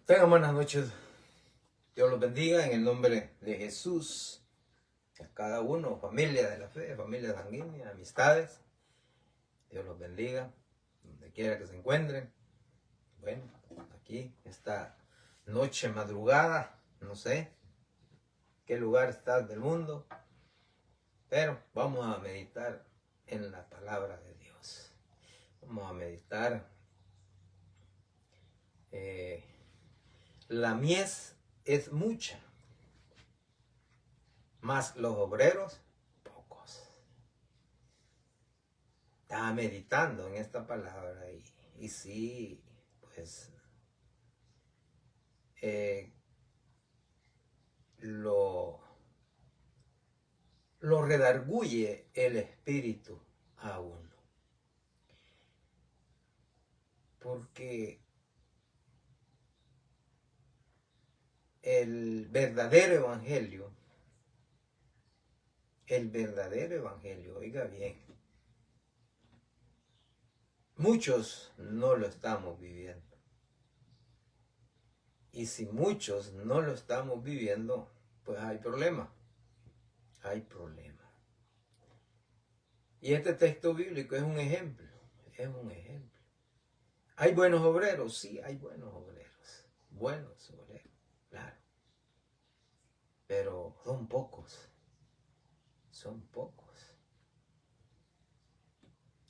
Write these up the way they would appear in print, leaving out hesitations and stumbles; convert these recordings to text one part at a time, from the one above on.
Tengan buenas noches. Dios los bendiga en el nombre de Jesús. A cada uno, familia de la fe, familia sanguínea, amistades. Dios los bendiga, donde quiera que se encuentren. Bueno, aquí, esta noche, madrugada, no sé qué lugar estás del mundo, pero vamos a meditar en la palabra de Dios. Vamos a meditar. La mies es mucha, mas los obreros pocos. Estaba meditando en esta palabra y sí, pues lo redarguye el espíritu a uno. Porque el verdadero evangelio, oiga bien, muchos no lo estamos viviendo. Y si muchos no lo estamos viviendo, pues hay problema. Hay problema. Y este texto bíblico es un ejemplo. Es un ejemplo. ¿Hay buenos obreros? Sí, hay buenos obreros. Buenos obreros, claro. Pero son pocos. Son pocos.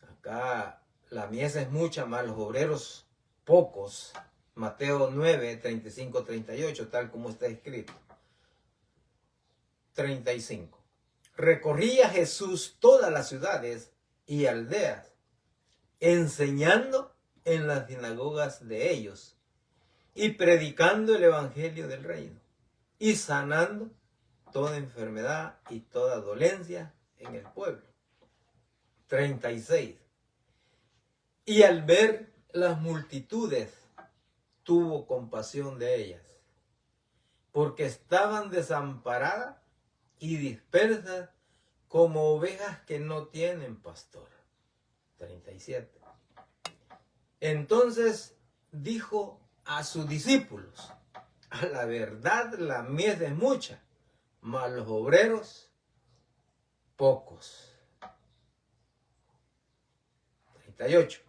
Acá la mies es mucha, más los obreros pocos. Mateo 9, 35, 38, tal como está escrito. 35. Recorría Jesús todas las ciudades y aldeas, enseñando en las sinagogas de ellos y predicando el evangelio del reino y sanando toda enfermedad y toda dolencia en el pueblo. 36. Y al ver las multitudes, tuvo compasión de ellas, porque estaban desamparadas y dispersas como ovejas que no tienen pastor. 37. Entonces dijo a sus discípulos: a la verdad la mies es mucha, mas los obreros pocos. 38.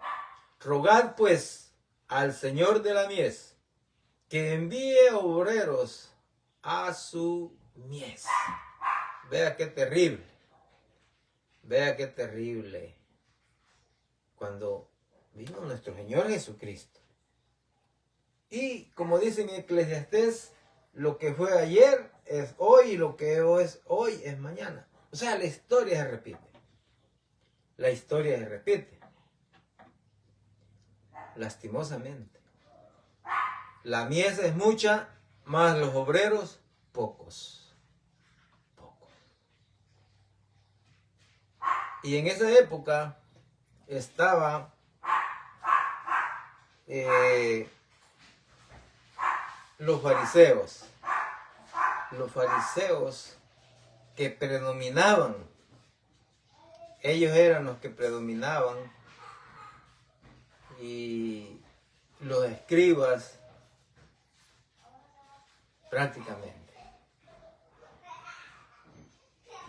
Rogad pues al Señor de la mies que envíe obreros a su mies. Vea qué terrible. Vea qué terrible. Cuando vino nuestro Señor Jesucristo. Y como dice en Eclesiastés, lo que fue ayer es hoy y lo que es hoy es mañana. O sea, la historia se repite. La historia se repite. Lastimosamente. La mies es mucha, mas los obreros pocos. Pocos. Y en esa época estaba los fariseos. Los fariseos que predominaban. Ellos eran los que predominaban. Y los escribas prácticamente.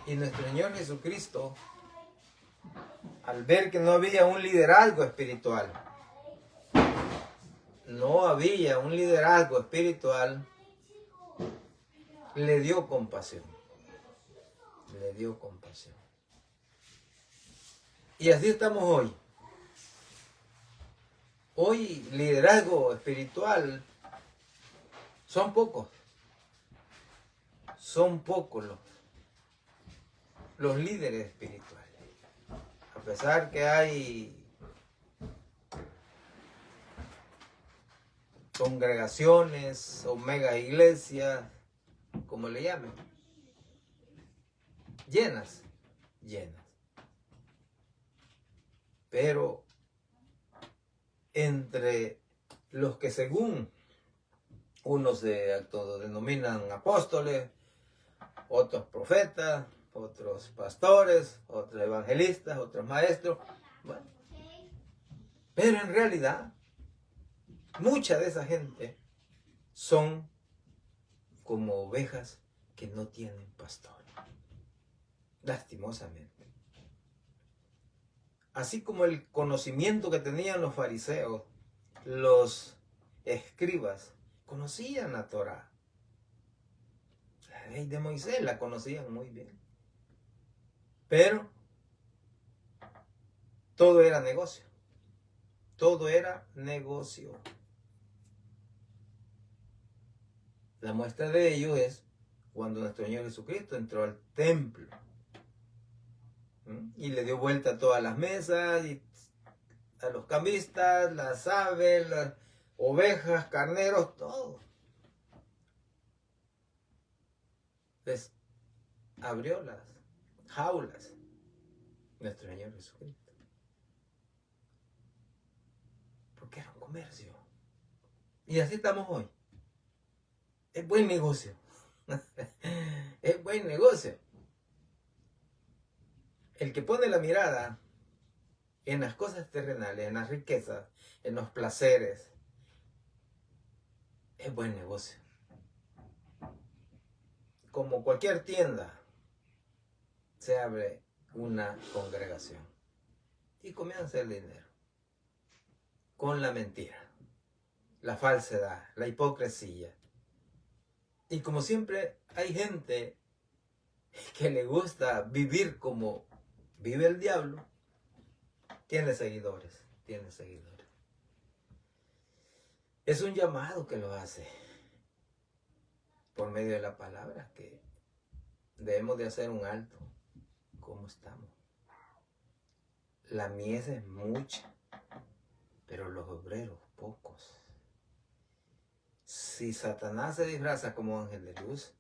Y nuestro Señor Jesucristo, al ver que no había un liderazgo espiritual, le dio compasión. Le dio compasión. Y así estamos hoy. Hoy liderazgo espiritual son pocos. Son pocos los líderes espirituales. A pesar que hay congregaciones o mega iglesias, como le llamen, llenas. Pero entre los que según unos se autodenominan apóstoles, otros profetas, otros pastores, otros evangelistas, otros maestros, bueno, pero en realidad mucha de esa gente son como ovejas que no tienen pastor. Lastimosamente. Así como el conocimiento que tenían los fariseos, los escribas, conocían la Torá. La ley de Moisés la conocían muy bien. Pero todo era negocio. Todo era negocio. La muestra de ello es cuando nuestro Señor Jesucristo entró al templo y le dio vuelta a todas las mesas y a los cambistas, las aves, las ovejas, carneros, todo. Les abrió las jaulas nuestro Señor Jesucristo. Porque era un comercio. Y así estamos hoy. Es buen negocio. Es buen negocio. El que pone la mirada en las cosas terrenales, en las riquezas, en los placeres, es buen negocio. Como cualquier tienda, se abre una congregación y comienza a hacer dinero con la mentira, la falsedad, la hipocresía. Y como siempre hay gente que le gusta vivir como vive el diablo, tiene seguidores, tiene seguidores. Es un llamado que lo hace por medio de la palabra, que debemos de hacer un alto. ¿Cómo estamos? La mies es mucha, pero los obreros pocos. Si Satanás se disfraza como ángel de luz,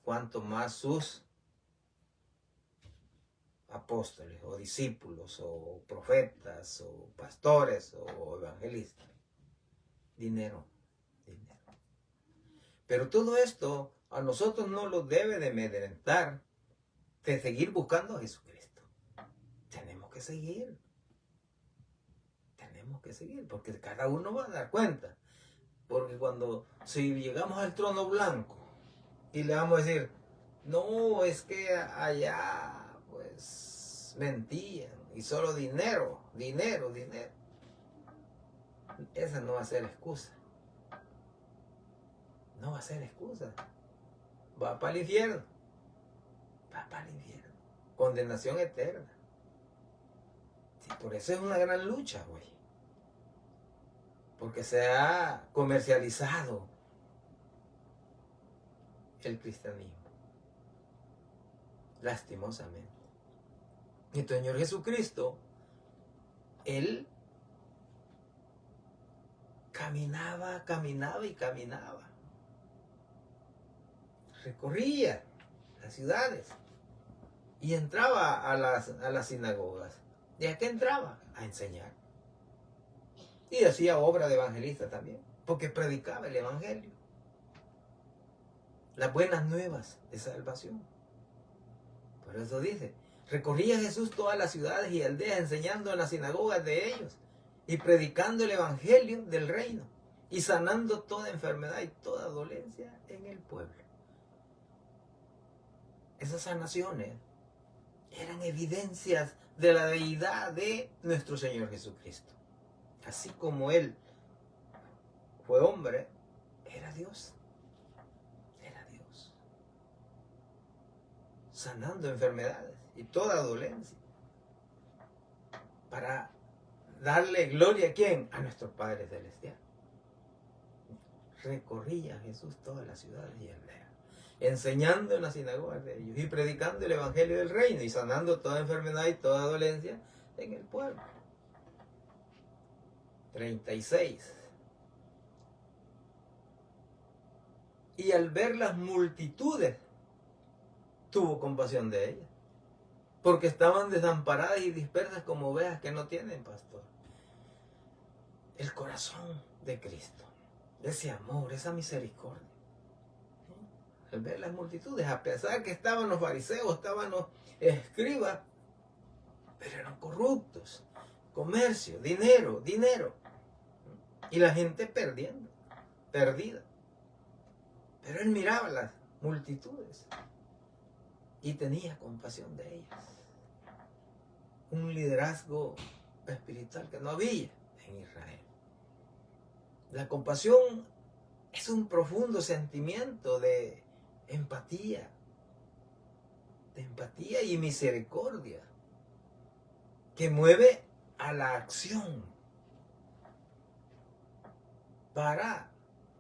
cuanto más sus apóstoles o discípulos o profetas o pastores o evangelistas. Dinero, dinero. Pero todo esto a nosotros no lo debe de amedrentar de seguir buscando a Jesucristo. Tenemos que seguir. Tenemos que seguir porque cada uno va a dar cuenta. Porque si llegamos al trono blanco y le vamos a decir, no, es que allá pues mentían y solo dinero, dinero, dinero. Esa no va a ser excusa. No va a ser excusa. Va para el infierno. Va para el infierno. Condenación eterna. Sí, por eso es una gran lucha, güey. Porque se ha comercializado el cristianismo. Lastimosamente. Y el Señor Jesucristo, Él caminaba y caminaba. Recorría las ciudades y entraba a las sinagogas. ¿Y a qué entraba? A enseñar. Y hacía obra de evangelista también, porque predicaba el evangelio. Las buenas nuevas de salvación. Por eso dice, recorría Jesús todas las ciudades y aldeas enseñando en las sinagogas de ellos y predicando el evangelio del reino y sanando toda enfermedad y toda dolencia en el pueblo. Esas sanaciones eran evidencias de la deidad de nuestro Señor Jesucristo. Así como Él fue hombre, era Dios. Era Dios. Sanando enfermedades y toda dolencia. Para darle gloria a ¿quién? A nuestro Padre Celestial. Recorría Jesús todas las ciudades y aldeas, enseñando en las sinagogas de ellos y predicando el evangelio del reino y sanando toda enfermedad y toda dolencia en el pueblo. 36. Y al ver las multitudes, tuvo compasión de ellas, porque estaban desamparadas y dispersas como ovejas que no tienen pastor. El corazón de Cristo, ese amor, esa misericordia. Al ver las multitudes, a pesar que estaban los fariseos, estaban los escribas, pero eran corruptos. Comercio, dinero, dinero. Y la gente perdida. Pero él miraba las multitudes y tenía compasión de ellas. Un liderazgo espiritual que no había en Israel. La compasión es un profundo sentimiento de empatía y misericordia que mueve a la acción para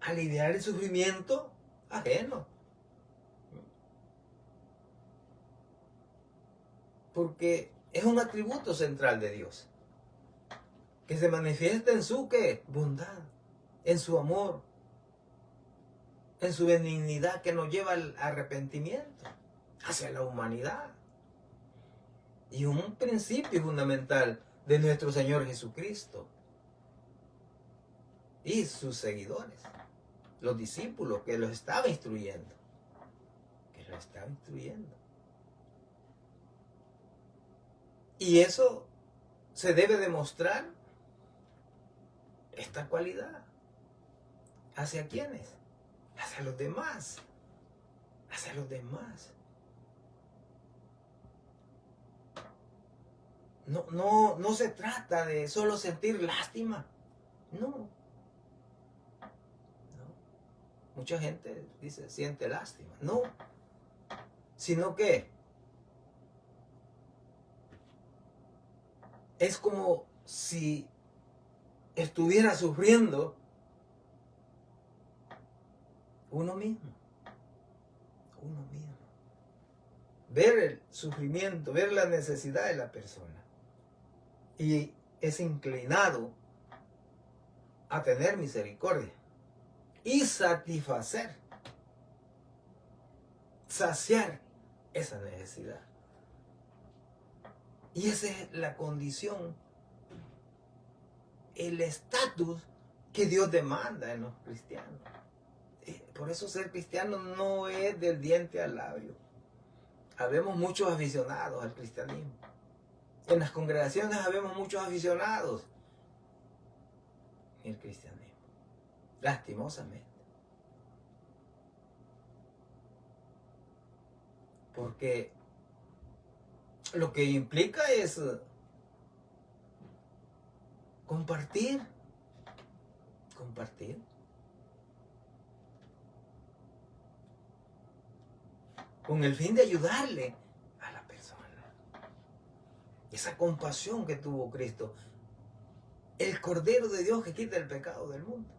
aliviar el sufrimiento ajeno. Porque es un atributo central de Dios, que se manifiesta en su ¿qué? Bondad, en su amor, en su benignidad que nos lleva al arrepentimiento hacia la humanidad. Y un principio fundamental de nuestro Señor Jesucristo y sus seguidores, los discípulos que los estaba instruyendo. Y eso se debe demostrar, esta cualidad. ¿Hacia quiénes? Hacia los demás. Hacia los demás. No se trata de solo sentir lástima. No. Mucha gente dice, siente lástima. No. Sino que es como si estuviera sufriendo uno mismo. Ver el sufrimiento, ver la necesidad de la persona. Y es inclinado a tener misericordia y satisfacer, saciar esa necesidad. Y esa es la condición, el estatus que Dios demanda en los cristianos. Por eso ser cristiano no es del diente al labio. Habemos muchos aficionados al cristianismo. En las congregaciones habemos muchos aficionados al cristianismo. Lastimosamente. Porque lo que implica es compartir. Con el fin de ayudarle a la persona. Esa compasión que tuvo Cristo. El Cordero de Dios que quita el pecado del mundo.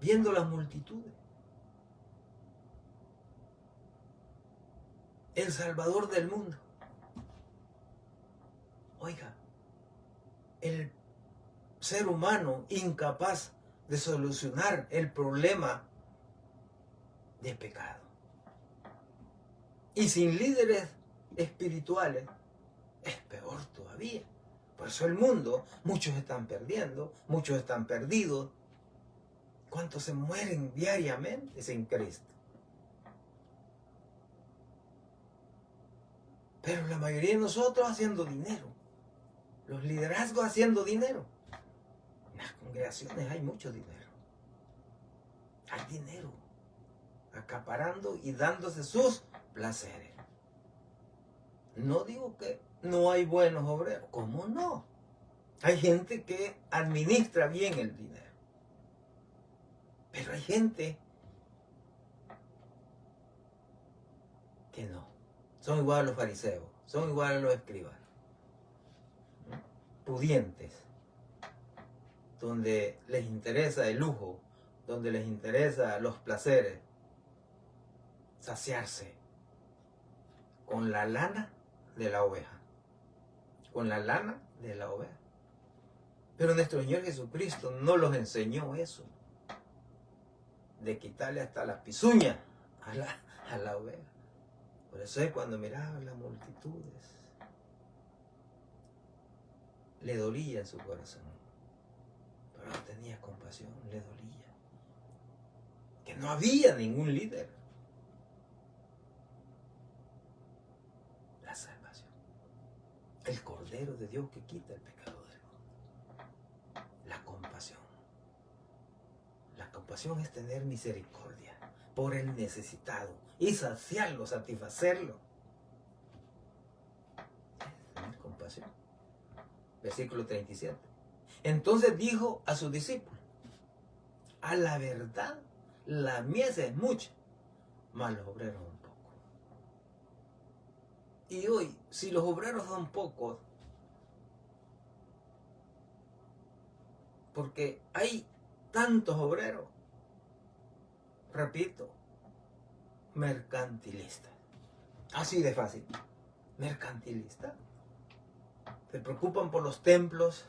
Viendo las multitudes. El Salvador del mundo. Oiga, el ser humano incapaz de solucionar el problema de pecado. Y sin líderes espirituales es peor todavía. Por eso el mundo, muchos están perdiendo, muchos están perdidos. ¿Cuántos se mueren diariamente sin Cristo? Pero la mayoría de nosotros haciendo dinero. Los liderazgos haciendo dinero. En las congregaciones hay mucho dinero. Hay dinero. Acaparando y dándose sus placeres. No digo que no hay buenos obreros. ¿Cómo no? Hay gente que administra bien el dinero. Pero hay gente que no. Son igual a los fariseos. Son igual a los escribas. Pudientes. Donde les interesa el lujo. Donde les interesa los placeres. Saciarse. Con la lana de la oveja. Con la lana de la oveja. Pero nuestro Señor Jesucristo no los enseñó eso. De quitarle hasta las pisuñas a la oveja. Por eso es cuando miraba las multitudes. Le dolía en su corazón. Pero no tenía compasión, le dolía. Que no había ningún líder. La salvación. El Cordero de Dios que quita el pecado del mundo. La compasión. La compasión compasión es tener misericordia por el necesitado y saciarlo, satisfacerlo. Es tener compasión. Versículo 37. Entonces dijo a sus discípulos: a la verdad, la mies es mucha, mas los obreros son pocos. Y hoy, si los obreros son pocos, porque hay tantos obreros, repito, mercantilistas. Así de fácil. Mercantilistas. Se preocupan por los templos.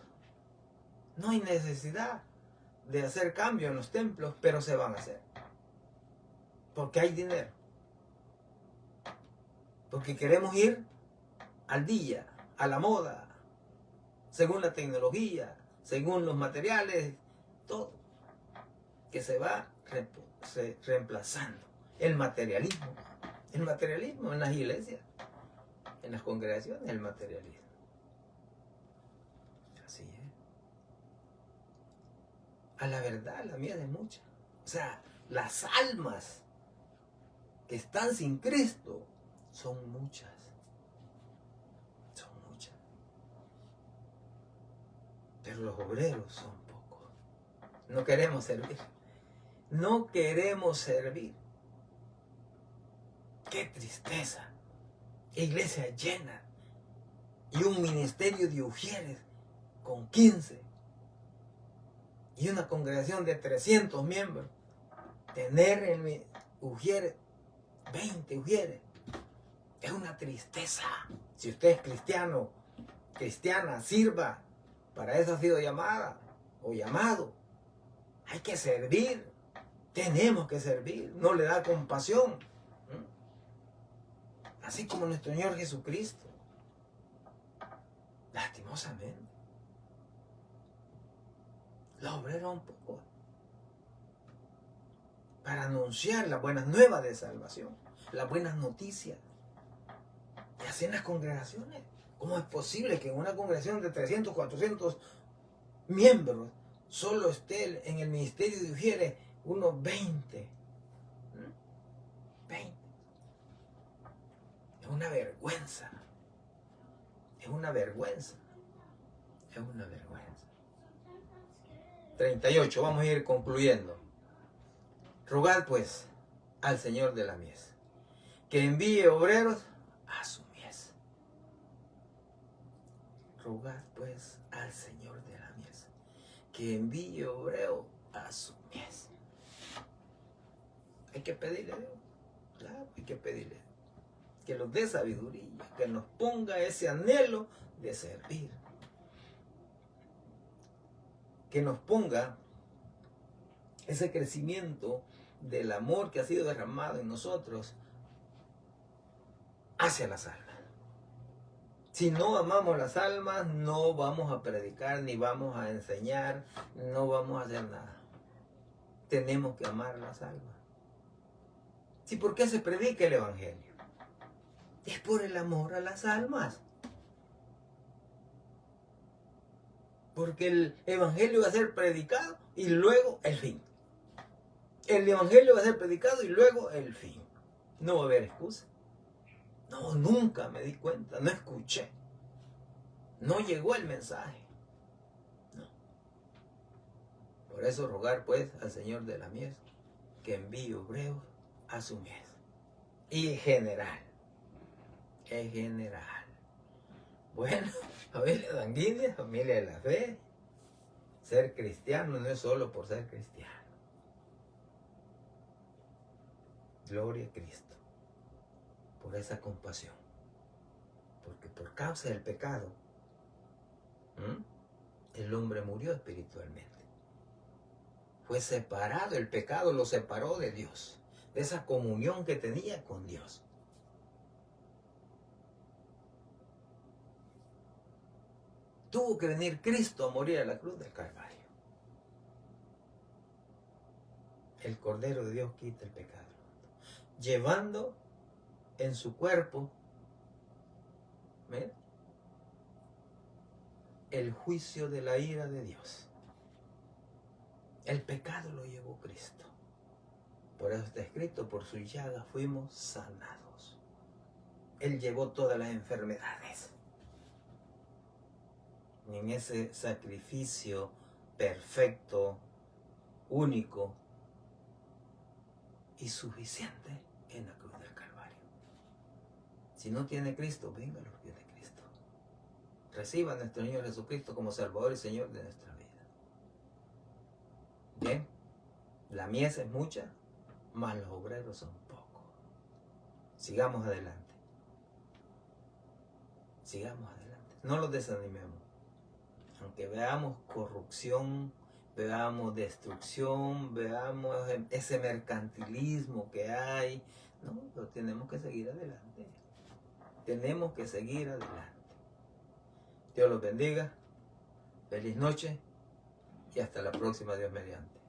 No hay necesidad de hacer cambio en los templos, pero se van a hacer. Porque hay dinero. Porque queremos ir al día, a la moda, según la tecnología, según los materiales, todo. Que se va reemplazando. El materialismo en las iglesias, en las congregaciones, el materialismo. Así es. A la verdad, la mía es mucha. O sea, las almas que están sin Cristo son muchas. Son muchas. Pero los obreros son pocos. No queremos servir. No queremos servir. ¡Qué tristeza! Iglesia llena y un ministerio de ujieres con 15 y una congregación de 300 miembros. Tener en ujieres 20 ujieres es una tristeza. Si usted es cristiano, cristiana, sirva. Para eso ha sido llamada o llamado. Hay que servir. Tenemos que servir. No le da compasión. Así como nuestro Señor Jesucristo. Lastimosamente. Los obreros un poco. Para anunciar las buenas nuevas de salvación. Las buenas noticias. Y así en las congregaciones. ¿Cómo es posible que en una congregación de 300, 400 miembros solo esté en el ministerio de ujieres unos 20? 20. Es una vergüenza. Es una vergüenza. Es una vergüenza. 38. Vamos a ir concluyendo. Rogad pues al Señor de la mies que envíe obreros a su mies. Rogad pues al Señor de la mies que envíe obreros a su mies. Hay que pedirle a Dios. Claro, hay que pedirle. Que nos dé sabiduría, que nos ponga ese anhelo de servir. Que nos ponga ese crecimiento del amor que ha sido derramado en nosotros hacia las almas. Si no amamos las almas, no vamos a predicar, ni vamos a enseñar, no vamos a hacer nada. Tenemos que amar las almas. ¿Sí? ¿Por qué se predica el Evangelio? Es por el amor a las almas. Porque el Evangelio va a ser predicado y luego el fin. El Evangelio va a ser predicado y luego el fin. No va a haber excusa. No, nunca me di cuenta, no escuché. No llegó el mensaje. No. Por eso rogar pues al Señor de la mies que envíe obreros a su mies. Y en general. Bueno, familia sanguínea, familia de la fe. Ser cristiano no es solo por ser cristiano. Gloria a Cristo por esa compasión. Porque por causa del pecado, el hombre murió espiritualmente. Fue separado, el pecado lo separó de Dios, de esa comunión que tenía con Dios. Tuvo que venir Cristo a morir a la cruz del Calvario. El Cordero de Dios quita el pecado, llevando en su cuerpo, ¿ven?, el juicio de la ira de Dios. El pecado lo llevó Cristo. Por eso está escrito, por su llaga fuimos sanados. Él llevó todas las enfermedades. Y en ese sacrificio perfecto, único y suficiente en la cruz del Calvario. Si no tiene Cristo, venga a los pies de Cristo. Reciba a nuestro Señor Jesucristo como Salvador y Señor de nuestra vida. Bien, la mies es mucha, mas los obreros son pocos. Sigamos adelante. Sigamos adelante. No los desanimemos. Aunque veamos corrupción, veamos destrucción, veamos ese mercantilismo que hay, no, pero tenemos que seguir adelante. Tenemos que seguir adelante. Dios los bendiga. Feliz noche y hasta la próxima, Dios mediante.